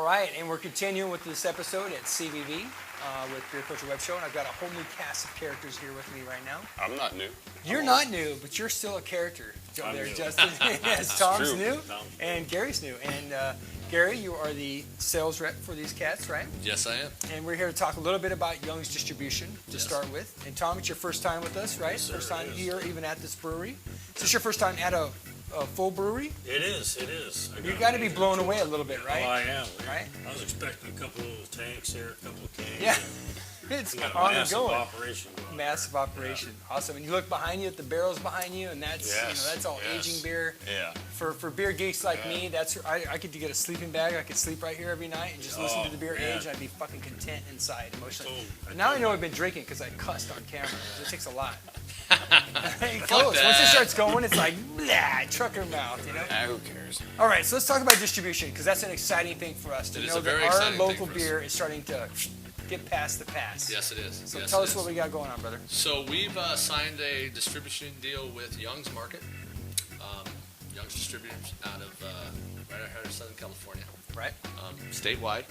right, and we're continuing with this episode at CVV with Beer Culture Webshow, and I've got a whole new cast of characters here with me right now. I'm not new. You're not new, but you're still a character. I'm there, new. Justin. Yes, Tom's true. new, and Gary's new. And Gary, you are the sales rep for these cats, right? Yes, I am. And we're here to talk a little bit about Young's distribution to Yes. start with. And Tom, it's your first time with us, right? Yes, sir, first time it is. here, even at this brewery. Is this your first time at a full brewery? It is. You got to be blown away a little bit, right? Oh, I am. Right? I was expecting a couple of tanks here, a couple of cans. Yeah. It's We got a on the massive go. operation going. Massive operation. Awesome. And you look behind you at the barrels behind you, and that's that's all aging beer. Yeah. For beer geeks like me, that's I could get a sleeping bag. I could sleep right here every night and just listen to the beer age. And I'd be fucking content inside emotionally. But now I know I've been drinking because I cussed on camera. It takes a lot. It goes. Once it starts going, it's like blah, trucker mouth, you know. Who cares? All right, so let's talk about distribution because that's an exciting thing for us to It is know a very that our exciting thing local for us. beer is starting to get past the pass. Yes, it is. So Yes, tell it us is. what we got going on, brother. So we've signed a distribution deal with Young's Market. Young's distributors out of right out here in Southern California, Right. statewide.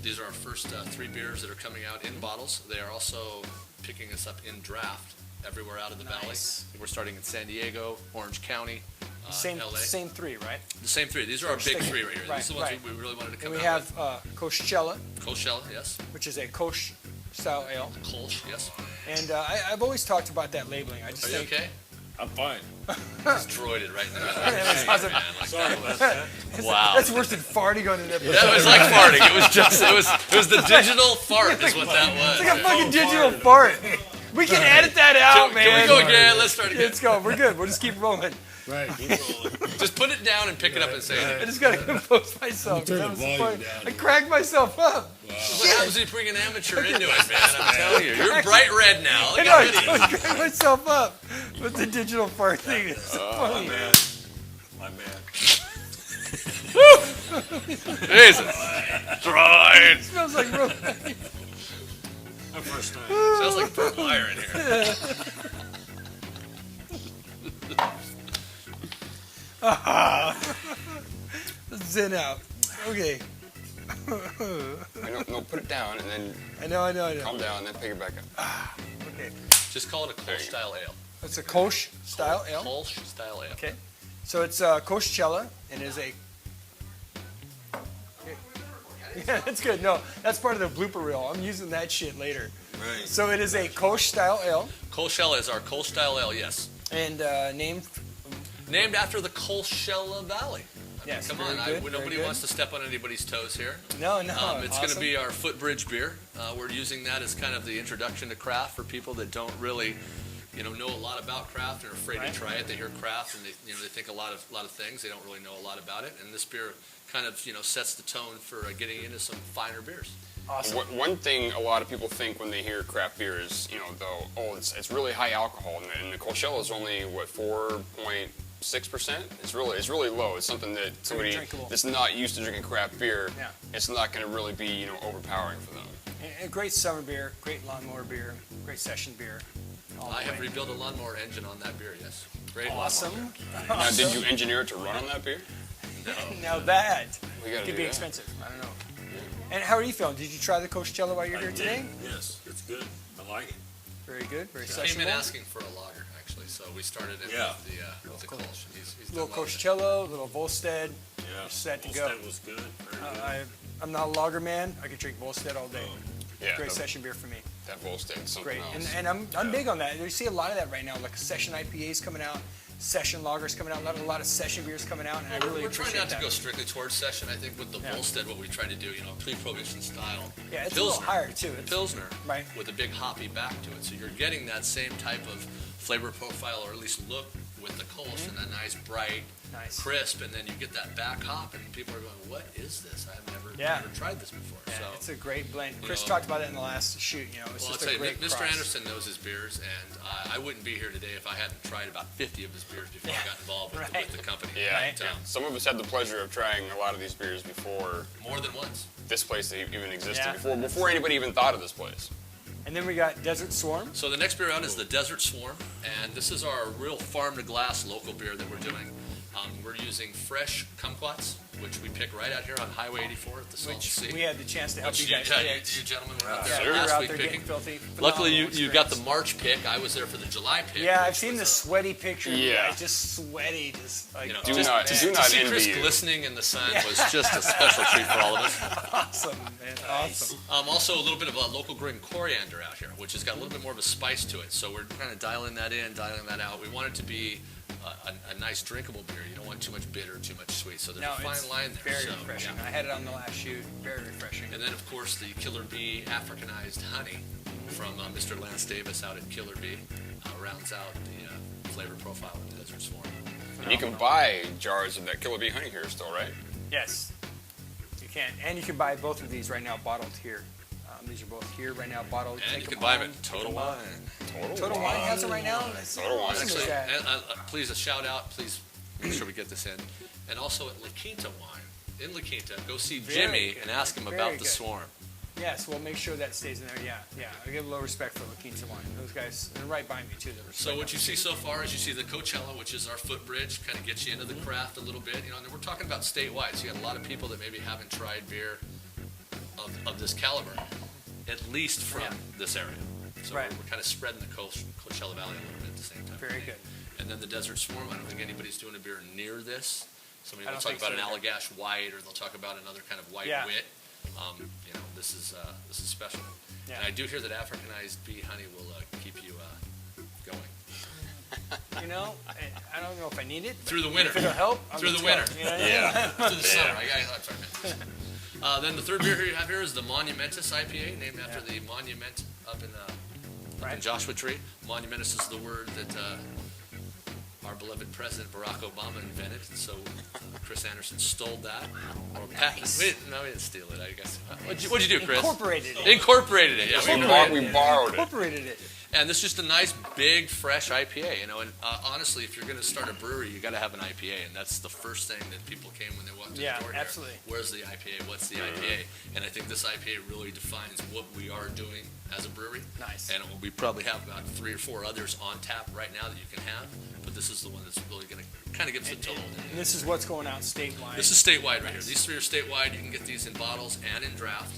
These are our first 3 beers that are coming out in bottles. They are also picking us up in draft everywhere out of the Nice. valley. We're starting in San Diego, Orange County, Same LA. same three, right? The same 3. These are our big Sticking- 3 right here. right, These are the ones right. we really wanted to come And we out have Coachella, with. Kölschella, yes. which is a Kolsch style ale. Kolsch, yes. And I've always talked about that labeling. I just Are you think okay? I'm fine. Just droided right in the middle. That's awesome. Man, like Sorry that. about that. Wow. That's worse than farting on an episode. That was like farting. It was the digital fart is what that was. It's like a fucking digital fart. We can edit that out, man. Can we go again? Let's start again. Let's go. We're good. We'll just keep rolling. Right. Keep rolling. Just put it down and pick it up and say I it. just gotta compose myself. Turn That the was volume funny. down. I cracked myself up. What happens if you bring an amateur into it, man? I'm telling you. You're bright red now. I Look know, I at it. totally cracked myself up with the digital fart thing. It's so funny. Man. My bad. Jesus. Droid. It smells like real. My first time. Sounds like purple fire in here. Zen out. Okay. No, put it down and then I know. calm down and then pick it back up. Okay. Just call it a Kolsch style ale. It's a Kolsch style ale. Kolsch style ale. Okay. So it's Coachella and is a. Yeah, that's good. No, that's part of the blooper reel. I'm using that shit later. Right. So it is a Kolsch style ale Kölschella is our Kolsch style ale, yes. and named. Named after the Kölschella Valley. I mean, Yes, come very on. good, very Nobody good. wants to step on anybody's toes here. No. It's going to awesome. be our footbridge beer. We're using that as kind of the introduction to craft for people that don't really, know a lot about craft and are afraid Right. to try it. They hear craft and they think a lot of things. They don't really know a lot about it. And this beer kind of, sets the tone for getting into some finer beers. Awesome. One thing a lot of people think when they hear craft beer is, it's really high alcohol, and the Coachella is only 4.6%. It's really low. It's something that somebody drinkable. that's not used to drinking craft beer, Yeah. it's not going to really be overpowering for them. A great summer beer, great lawnmower beer, great session beer. all I the have way. rebuilt a lawnmower engine on that beer, yes. Great Awesome. lawnmower beer. Now, did you engineer it to run on that beer? Now that We got to could do be that. expensive. I don't know. And how are you feeling? Did you try the Coachella while you're I here did. today? Yes, it's good. I like it. Very good. Very He came sessionable. in asking for a lager, actually, so we started it Yeah. with the Kolsch. He's Little done well with it. Coachella, little Volstead. Yeah. Set to go. Volstead was good. Very good. I'm not a lager man. I could drink Volstead all day. Yeah, Great that, session beer for me. that Volstead, something Great. else. And I'm big on that. You see a lot of that right now, like session IPAs coming out, session lagers coming out, a lot of session beers coming out, and I really We're trying appreciate not to that. go strictly towards session. I think with the Yeah. Volstead, what we try to do, pre-prohibition style. Yeah, it's a little higher too. It's, Pilsner, Right. with a big hoppy back to it. So you're getting that same type of flavor profile, or at least look, with the Kolsch, and that nice, bright, Nice. crisp, and then you get that back hop, and people are going, "What is this? I've never tried this before." Yeah, So, it's a great blend. you Chris know, talked about it in the last shoot. It's well, I'll just tell a you, great Mr. cross. Anderson knows his beers, and I wouldn't be here today if I hadn't tried about 50 of his beers before I got involved with, Right. with the company. Yeah, Right. But, some of us had the pleasure of trying a lot of these beers before more than once. this place even existed, Yeah. before anybody even thought of this place. And then we got Desert Swarm. So the next beer out is the Desert Swarm, and this is our real farm-to-glass local beer that we're doing. We're using fresh kumquats which we pick right out here on Highway 84 at the Salton Which Sea. we had the chance to help Which you guys pick. you gentlemen were out Yeah, there we were last out week there picking. getting filthy. Luckily, Phenomenal you got the experience. March pick. I was there for the July pick. Yeah, I've which seen was the sweaty picture. Yeah. Yeah, just sweaty, just like You know, Do just not- to, do to not see envy Chris you. glistening in the sun was just a special treat for all of us. awesome, man, awesome. Also, a little bit of a local growing coriander out here, which has got a little bit more of a spice to it. So we're kind of dialing that in, dialing that out. We want it to be a nice drinkable beer. You don't want too much bitter, too much sweet. So there's No, a fine it's line there. very so, refreshing. yeah. I had it on the last shoot. Very refreshing. And then, of course, the Killer Bee Africanized honey from Mr. Lance Davis out at Killer Bee rounds out the flavor profile of the Desert Swarm. And you can buy jars of that Killer Bee honey here still, right? Yes, you can, and you can buy both of these right now bottled here. These are both here right now bottled. And Take you them can buy them home, at take Total them up. Wine. Total Wine has them right now. Total Wine. Awesome is Actually, that? and, please, a shout out, please make sure we get this in. And also at La Quinta Wine. In La Quinta, go see Very Jimmy good. and ask him Very about the good. Swarm. Yes, we'll make sure that stays in there. Yeah. I give a little respect for La Quinta Wine. Those guys, they're right by me too. So what you see so far is you see the Coachella, which is our footbridge, kind of gets you into the craft a little bit. You know, and we're talking about statewide, so you got a lot of people that maybe haven't tried beer of this caliber, at least from this area. So Right. we're kind of spreading the Coachella Valley a little bit at the same time. Very good. And then the Desert Swarm, I don't think anybody's doing a beer near this. Somebody I will don't talk think about so an either. Allagash White, or they'll talk about another kind of white Yeah. wit. You know, this is special. Yeah. And I do hear that Africanized bee honey will keep you going. You know, I don't know if I need it. but Through the winter. If it'll help, I'm Through the just winter. going, you know? Yeah. Through the summer. I'm sorry, man. Then the third beer here you have here is the Monumentous IPA, named after the monument up in Right. Joshua Tree. Monumentous is the word that our beloved President Barack Obama invented. So Chris Anderson stole that. Or patented. No, we didn't steal it, I guess. What'd you do, Chris? Incorporated it. Incorpoted it. Yeah, We borrowed it. Incorporated it. And this is just a nice, big, fresh IPA, you know. And honestly, if you're going to start a brewery, you got to have an IPA, and that's the first thing that people came when they walked in Yeah, the door. here. absolutely. Where's the IPA? What's the IPA? And I think this IPA really defines what we are doing as a brewery. Nice. And we probably have about 3 or 4 others on tap right now that you can have, but this is the one that's really going to kind of give us a total. And this is what's going out statewide. This is statewide right here. These 3 are statewide. You can get these in bottles and in draft.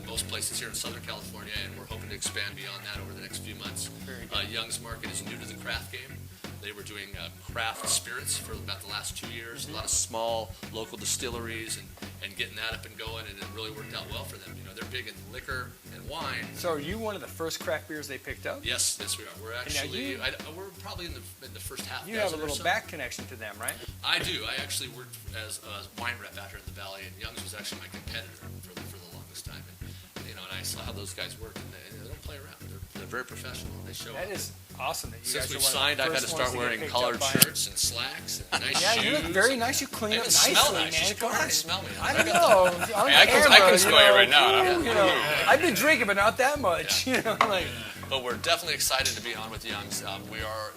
In most places here in Southern California, and we're hoping to expand beyond that over the next few months. Very good. Young's Market is new to the craft game. They were doing craft spirits for about the last 2 years. A lot of small local distilleries and getting that up and going, and it really worked out well for them. You know, they're big in liquor and wine. So are you one of the first craft beers they picked up? Yes, we are. We're now actually you- we're probably in the first half. You have a dozen or little so. back connection to them, right? I do. I actually worked as a wine rep out here in the valley, and Young's was actually my competitor for the longest time. And, you know, and I saw how those guys work, and they don't play around. They're very professional. They show That up. is awesome that you Since guys are we've one of the signed, I've had to first start ones get wearing picked collared up by- shirts and slacks and nice Yeah, shoes. you look very nice. You clean They up even nicely, smell man. nice. You should Come go ahead on. and smell me. I don't know. On Hey, I can camera, smell you right now. You know, I've been drinking, but not that much. You know, like But we're definitely excited to be on with Young's. We are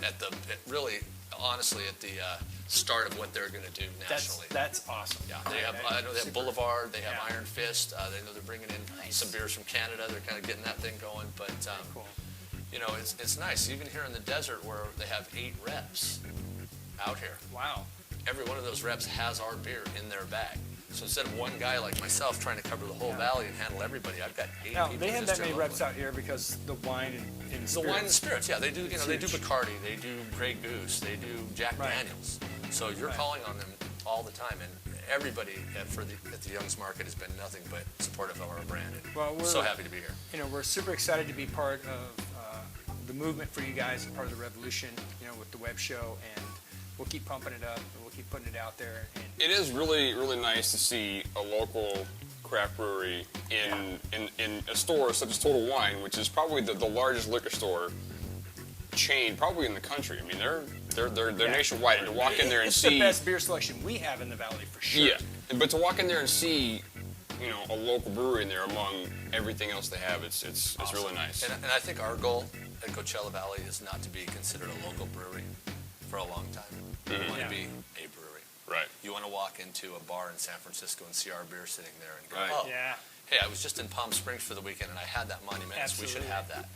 really, honestly, at the start of what they're going to do nationally. that's awesome. Yeah, I know they have Boulevard, they have Yeah. Iron Fist, they know they're bringing in Nice. some beers from Canada, they're kind of getting that thing going, but, Cool. you know, it's nice, even here in the desert where they have 8 reps out here, Wow. every one of those reps has our beer in their bag. So instead of one guy like myself trying to cover the whole valley and handle everybody, I've got 8 Now people they have just that many here reps locally. out here because the wine and The spirits. wine and spirits, yeah, they do. You know, they do huge. Bacardi, they do Grey Goose, they do Jack Right. Daniels. So you're Right. calling on them all the time, and everybody at the Young's Market has been nothing but supportive of our brand. And Well, we're so happy to be here. You know, we're super excited to be part of the movement for you guys and part of the revolution. You know, with the web show, and we'll keep pumping it up and we'll keep putting it out there. And It is really, really nice to see a local craft brewery in a store such as Total Wine, which is probably the largest liquor store chain probably in the country. I mean, they're nationwide, and to walk in there and it's see the best beer selection we have in the valley for sure. yeah, but to walk in there and see, you know, a local brewery in there among everything else they have, it's really nice. And I think our goal at Coachella Valley is not to be considered a local brewery for a long time. We want Yeah. to be a brewery. Right. You want to walk into a bar in San Francisco and see our beer sitting there and go, Right. oh, Yeah. hey, I was just in Palm Springs for the weekend and I had that Monumentous. We should Absolutely. have that.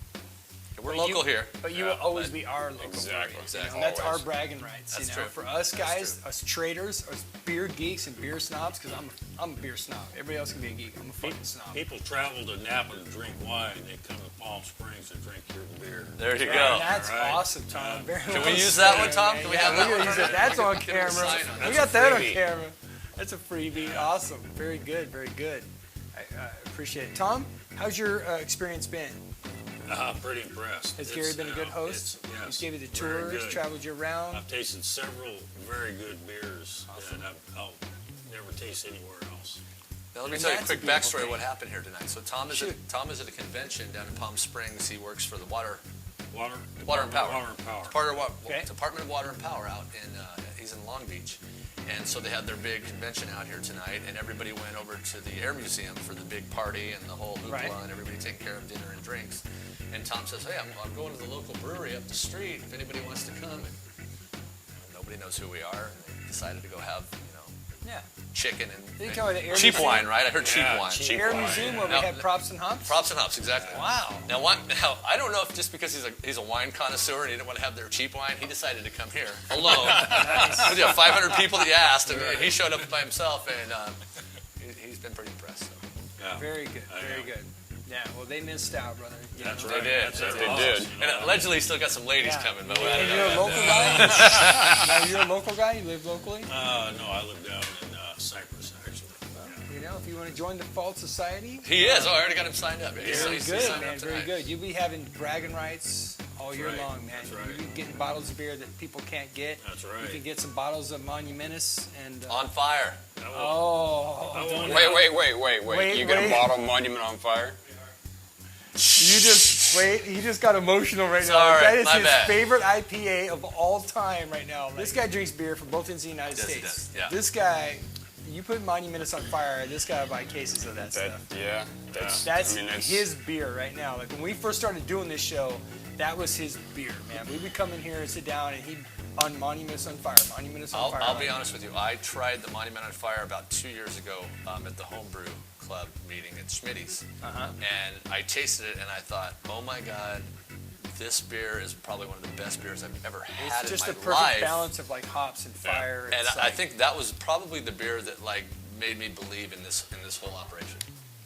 We're local here. But you will always be our local Exactly. brewery. Exactly. And that's our Always. bragging rights. That's you know, true. for us guys, us traders, us beer geeks and beer snobs, because I'm a beer snob. Everybody else can be a geek. I'm a fucking snob. People travel to Napa to drink wine. They come to Palm Springs to drink your beer. There you And go. that's Right. awesome, Tom. Very Can well we use that one, said, Tom? man. Can we Yeah, have we're that gonna one? use it. That's on Give them a camera. sign on We that. got that on freebie. camera. That's a freebie. Awesome. Very good. Very good. I appreciate it. Tom, how's your experience been? Pretty impressed. Has Gary been a good host? Yes. He's gave you the very tours, good. traveled you around. I've tasted several very good beers that I'll never taste anywhere else. Now, let me And tell you a that's a quick beautiful backstory of thing. what happened here tonight. So Tom is at a convention down in Palm Springs. He works for the Water Water and Power. Water and Power. It's part of Okay. Department of Water and Power out in he's in Long Beach, and so they had their big convention out here tonight, and everybody went over to the Air Museum for the big party and the whole hoopla, Right. and everybody taking care of dinner and drinks. And Tom says, "Hey, I'm going to the local brewery up the street. If anybody wants to come." And nobody knows who we are. And they decided to go have Yeah. chicken They and call it the Air cheap Museum? wine, right? I heard cheap Yeah, wine. cheap Air wine. Museum where we Now- had props and hops? Props and hops, exactly. Wow. Now, I don't know if just because he's a wine connoisseur and he didn't want to have their cheap wine, he decided to come here alone. With 500 people that he asked, and he showed up by himself, and he's been pretty impressed. So. Yeah. Very good. I Very am. good. Yeah, well, they missed out, brother. You That's know. right. did. That's They awesome. did. And allegedly, he's still got some ladies Yeah. coming, but I And don't you're a know. local guy? Now, you're a local guy? You live locally? No, I live down in Cyprus, actually. You know, if you want to join the Fault Society, He is. Oh, I already got him signed up. very He's good, signed man. up Very tonight. good. You'll be having bragging rights all year right. long, man. That's right. You'll be getting bottles of beer that people can't get. That's You right. can get some bottles of Monumentous and. On fire. Oh, I won't Wait. You got wait. a bottle of Monument on fire? you just wait. He just got emotional right now. Sorry, That is my his bad. favorite IPA of all time right now. This guy drinks beer from both ends of the United Yes, he States. does, yeah. This guy, you put Monumentous on fire, this guy will buy cases of that That, stuff. yeah. That's, That's I mean, that's his beer right now. Like when we first started doing this show, that was his beer, man. We would come in here and sit down, and he'd on Monumentous on fire, Monumentous on fire. I'll be honest with you. I tried the Monument on Fire about 2 years ago at the Homebrew Club meeting at Schmitty's. Uh-huh. And I tasted it and I thought, oh my God, this beer is probably one of the best beers I've ever had It's just in a my perfect life. balance of like hops and fire. And It's I like, think that was probably the beer that like made me believe in this whole operation.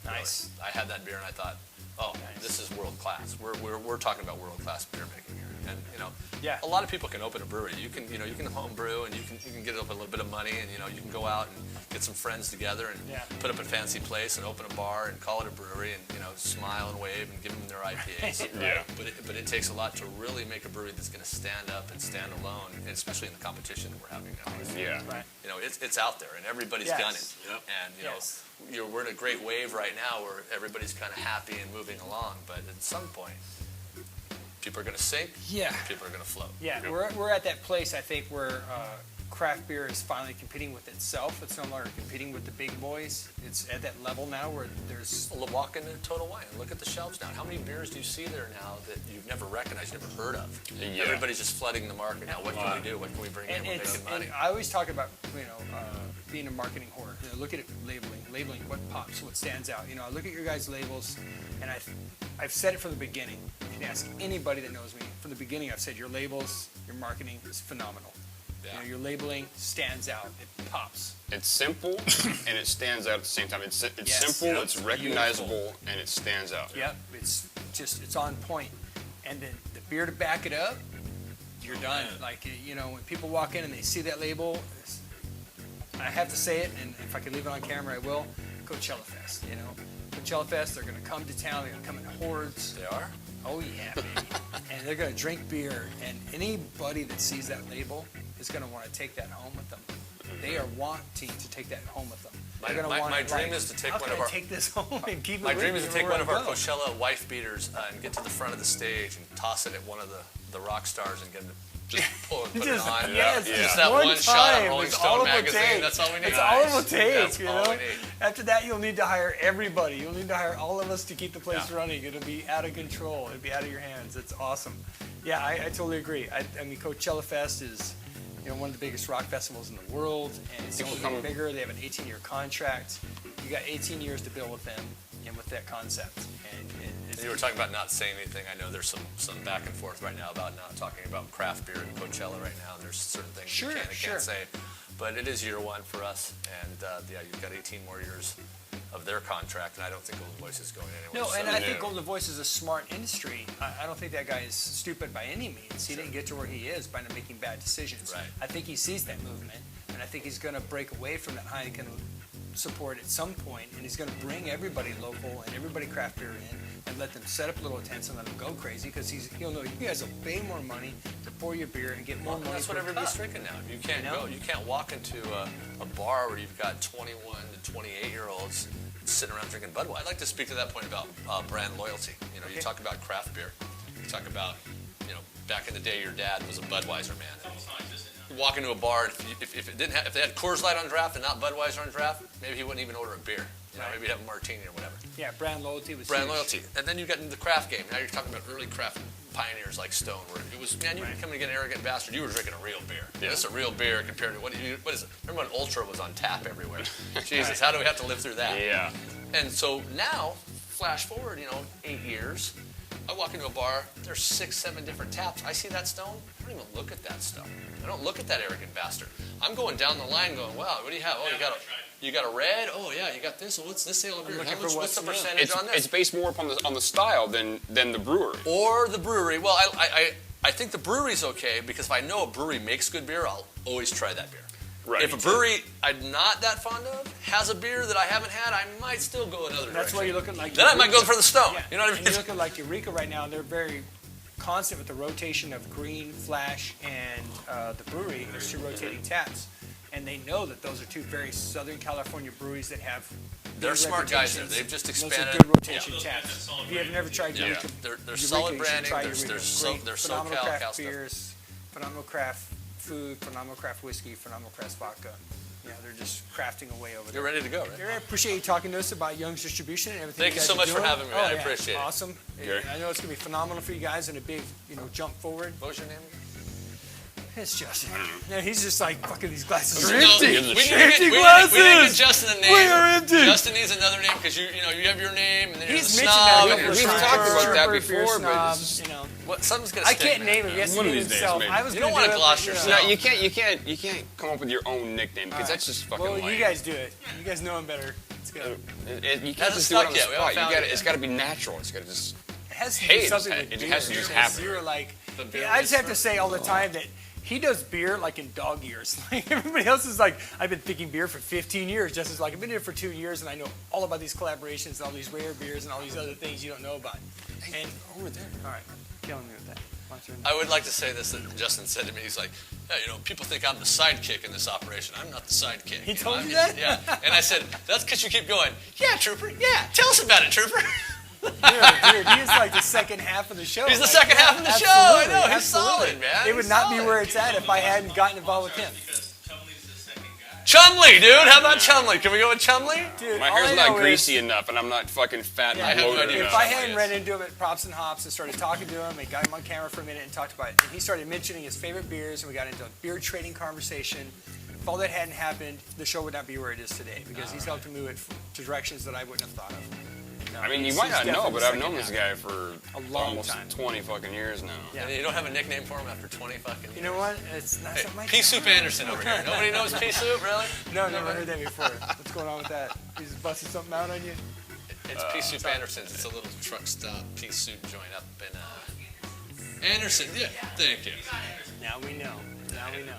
nice. Really. I had that beer and I thought, oh, this is world class. We're talking about world class beer making here. And Yeah. a lot of people can open a brewery. You can home brew and you can get up a little bit of money and you can go out and get some friends together and Yeah. put up a fancy place and open a bar and call it a brewery and smile and wave and give them their IPAs. Yeah. But it takes a lot to really make a brewery that's going to stand up and stand alone, and especially in the competition that we're having nowadays. yeah. Right. It's out there and everybody's Yes. done it. Yep. And Yes. we're in a great wave right now where everybody's kind of happy and moving along. But at some point, people are going to sink. Yeah. People are going to float. Yeah, we're at that place, I think, where craft beer is finally competing with itself. It's no longer competing with the big boys. It's at that level now where there's Well, walk into Total Wine and look at the shelves now. How many beers do you see there now that you've never recognized, never heard of? Yeah. Everybody's just flooding the market now. What can we do? What can we bring in? and, We're it's, making money. and I always talk about being a marketing whore. Look at it, labeling what pops, what stands out. I look at your guys' labels, and I've said it from the beginning. You can ask anybody that knows me. From the beginning, I've said your labels, your marketing is phenomenal. Yeah. Your labeling stands out. It pops. It's simple and it stands out at the same time. It's Yes. simple, Yep. it's recognizable, and it stands out. Yep, it's on point. And then the beer to back it up, you're done. man. Like, when people walk in and they see that label, I have to say it, and if I can leave it on camera, I will. Coachella Fest, Coachella Fest, they're going to come to town, they're going to come in hordes. They are? Oh, yeah, baby. And they're going to drink beer, and anybody that sees that label is going to want to take that home with them. They are wanting to take that home with them. They're gonna want my it, dream like, is to take how one can of I our take this home and keep it My with dream me is to take wherever one of I our go. Coachella wife beaters and get to the front of the stage and toss it at one of the rock stars and get them to just pull and put Just, it on. yes, Yeah. Just that one shot time. of Rolling It's Stone all it will magazine. take. That's all we need. It's all it will take, That's you all know. we need. After that, you'll need to hire everybody. You'll need to hire all of us to keep the place Yeah. running. It'll be out of control. It'll be out of your hands. It's awesome. Yeah, I totally agree. I mean, Coachella Fest is, one of the biggest rock festivals in the world, and it's People only getting come- bigger. They have an 18-year contract. You got 18 years to build with them. and with that concept. And You were talking about not saying anything. I know there's some back and forth right now about not talking about craft beer in Coachella right now. And there's certain things you can and can't say. But it is year one for us, and you've got 18 more years of their contract, and I don't think Golden Voice is going anywhere. No, and I think Golden Voice is a smart industry. I don't think that guy is stupid by any means. He didn't get to where he is by not making bad decisions. Right. I think he sees that movement, and I think he's going to break away from that Heineken support at some point, and he's going to bring everybody local and everybody craft beer in and let them set up little tents and let them go crazy, because he'll know you guys will pay more money to pour your beer and get more money. That's what everybody's drinking now. You can't walk into a bar where you've got 21 to 28-year-olds sitting around drinking Budweiser. I'd like to speak to that point about brand loyalty. You talk about craft beer. You talk about, back in the day, your dad was a Budweiser man. You walk into a bar, if they had Coors Light on draft and not Budweiser on draft, maybe he wouldn't even order a beer. Maybe he'd have a martini or whatever. Yeah, brand loyalty was Brand huge. loyalty. And then you got into the craft game. Now you're talking about early craft pioneers like Stone, where it was, man, you become an arrogant bastard. You were drinking a real beer. Yeah. This is a real beer compared to what is it? Remember when Ultra was on tap everywhere? Jesus, how do we have to live through that? Yeah. And so now, flash forward, 8 years, I walk into a bar, there's 6, 7 different taps. I see that Stone, I don't even look at that stuff. I don't look at that arrogant bastard. I'm going down the line going, wow, what do you have? Oh, you got a red? Oh, yeah, you got this. Well, what's this sale of beer? What's the percentage on this? It's based more upon the style than the brewery. Or the brewery. Well, I think the brewery's okay, because if I know a brewery makes good beer, I'll always try that beer. Right. If a brewery I'm not that fond of has a beer that I haven't had, I might still go another direction. That's why you're looking like Then I might go for the Stone. Yeah. You know what I mean? And you're looking like Eureka right now. They're very constant with the rotation of Green, Flash, and the brewery. There's 2 rotating taps. And they know that those are 2 very Southern California breweries that have They're smart guys there. reputations. They've just Those expanded. are good rotation taps. If you have never tried Yeah. Eureka, They're Eureka, solid you should branding. try They're Eureka. Great, SoCal phenomenal craft stuff. beers, phenomenal craft food, phenomenal craft whiskey, phenomenal craft vodka. Yeah, they're just crafting away over there. You're ready to go, right? I appreciate you talking to us about Young's Distribution and everything. Thank you so guys are much for doing. having me, man. I appreciate it. Awesome. Gary. I know it's going to be phenomenal for you guys and a big, jump forward. What was your name? It's Justin. Yeah, he's just like, fucking these glasses are No, empty. we need to Empty get glasses. Justin a name. We are empty. Justin needs another name, because you have your name, and then you're He's the mentioned snob. that a couple of We've times. talked about that Trooper, before, beer but snob, it's just- Something's gonna I stick, can't name him. He has to One of name these days, himself. maybe. I was You gonna don't wanna do it, gloss but, yourself. No, you can't come up with your own nickname, because that's just fucking Well, lame. you guys do it. You guys know him better. Let's go. You can't Hasn't just do it stuck on the yet. We haven't spot. found it It's yet. got to be natural. It's got to just. It has to Hey, do it something just- with it beer. has to just because happen. You're like, The beer I just have to whisperer. say all the time that he does beer like in dog years. Like everybody else is like, I've been thinking beer for 15 years. Justin's like, I've been here for 2 years and I know all about these collaborations, all these rare beers, and all these other things you don't know about. And over there. All right, killing me with that. I would like to say this, that Justin said to me. He's like, yeah, people think I'm the sidekick in this operation. I'm not the sidekick. He told I'm- you that? Yeah. And I said, that's because you keep going, yeah, Trooper, yeah, tell us about it, Trooper. Dude, he is like the second half of the show. He's the Like, second half of the show. I absolutely, know. He's absolutely. solid, man. It would He's not be solid. where it's at if I hadn't gotten involved with him. Chumley, dude. How about Chumley? Can we go with Chumley? Dude, My all hair's I not know greasy is, enough, and I'm not fucking fat Yeah, and I have no bloated idea. if enough. I Chumley hadn't is. ran into him at Props and Hops and started talking to him and got him on camera for a minute and talked about it, and he started mentioning his favorite beers, and we got into a beer trading conversation. If all that hadn't happened, the show would not be where it is today, because he's helped to move it to directions that I wouldn't have thought of. No, I mean, you he's- might he's not know, definitely but the I've known second this half. guy for A long almost time. 20 fucking years now. Yeah. And you don't have a nickname for him after 20 fucking years. You know what? It's not Hey, something like Pea Soup Anderson over here. Nobody knows Pea Soup, really? No, never heard that before. What's going on with that? He's busting something out on you? It's Pea Soup Anderson's. It's a little truck stop pea soup joint up in Anderson. Yeah, thank you. Now we know. Now we know.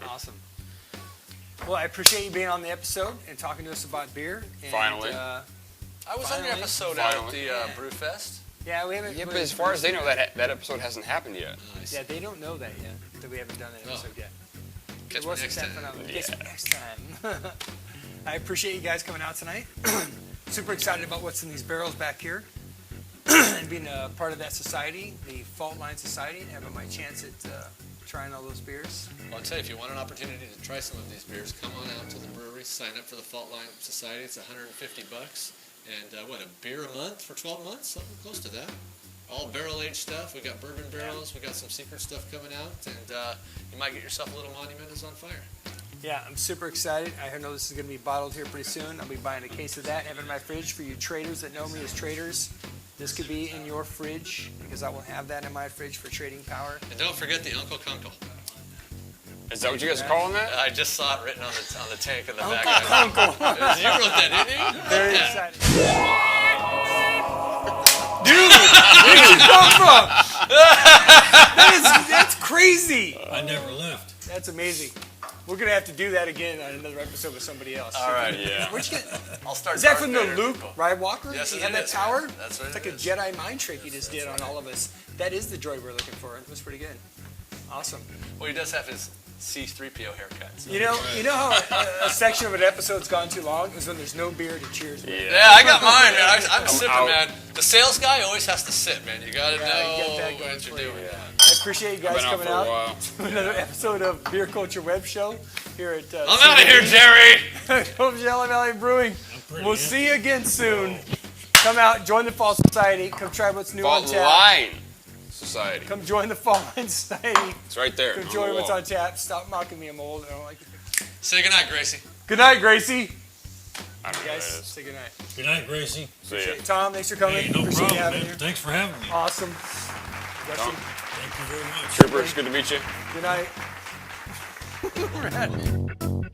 Awesome. Well, I appreciate you being on the episode and talking to us about beer. And, Finally. I was on your Finally. episode out at Finally. the Brewfest. Yeah, we haven't. Yeah, but as far as they know, that episode hasn't happened yet. Nice. Yeah, they don't know that yet, that we haven't done that Oh. episode yet. Catch It me wasn't next that time. phenomenal. Yeah. Catch me next time. I appreciate you guys coming out tonight. Super excited about what's in these barrels back here. And being a part of that society, the Fault Line Society, and having my chance at trying all those beers. Well, I'll tell you, if you want an opportunity to try some of these beers, come on out to the brewery, sign up for the Fault Line Society. It's $150. And what, a beer a month for 12 months? Something close to that. All barrel-aged stuff. We got bourbon barrels. We got some secret stuff coming out. And you might get yourself a little Monumentous on fire. Yeah, I'm super excited. I know this is going to be bottled here pretty soon. I'll be buying a case of that, have it in my fridge for you traders that know me as traders. This could be in your fridge because I will have that in my fridge for trading power. And don't forget the Uncle Kunkel. Is that what you guys are calling that? I just saw it written on the tank in the back. Uncle. You wrote that, didn't you? Very excited. Dude, where did you come from? That's crazy. I never left. That's amazing. We're gonna have to do that again on another episode with somebody else. All right. Yeah. Where'd you get? I'll start. Is that Darth from the Vader Luke people. Ride-Walker? Yes, He it had that is, power? man. That's what It's it like a is. Jedi mind trick he just did on all of us. That is the droid we're looking for. It was pretty good. Awesome. Well, he does have his C-3PO haircut. So. You know how a section of an episode's gone too long is when there's no beer to cheers with. Yeah, I got mine, man. I'm sipping, out. man. The sales guy always has to sip, man. You gotta Yeah, know you get that going what you're for you. doing. I appreciate you guys Been out coming for a out while. to another episode of Beer Culture Web Show here at I'm out of here, Jerry. Coachella Valley Brewing. pretty We'll see you again soon. Come out, join the Fall Society. Come try what's new on Fault tap. Line Society. Come join the Fall Line Society. It's right there. Come on join the what's wall. on tap. Stop mocking me. I'm old. I don't like it. Say goodnight, Gracie. Good night, Gracie. I don't know Guys, what that is. say good night. Good night, Gracie. See ya. Tom, thanks for coming. Hey, no Appreciate problem, you having man. you. Thanks for having me. Awesome. Tom. Justin, Thank you very much. Trooper, it's good to meet you. good night. We're out of here.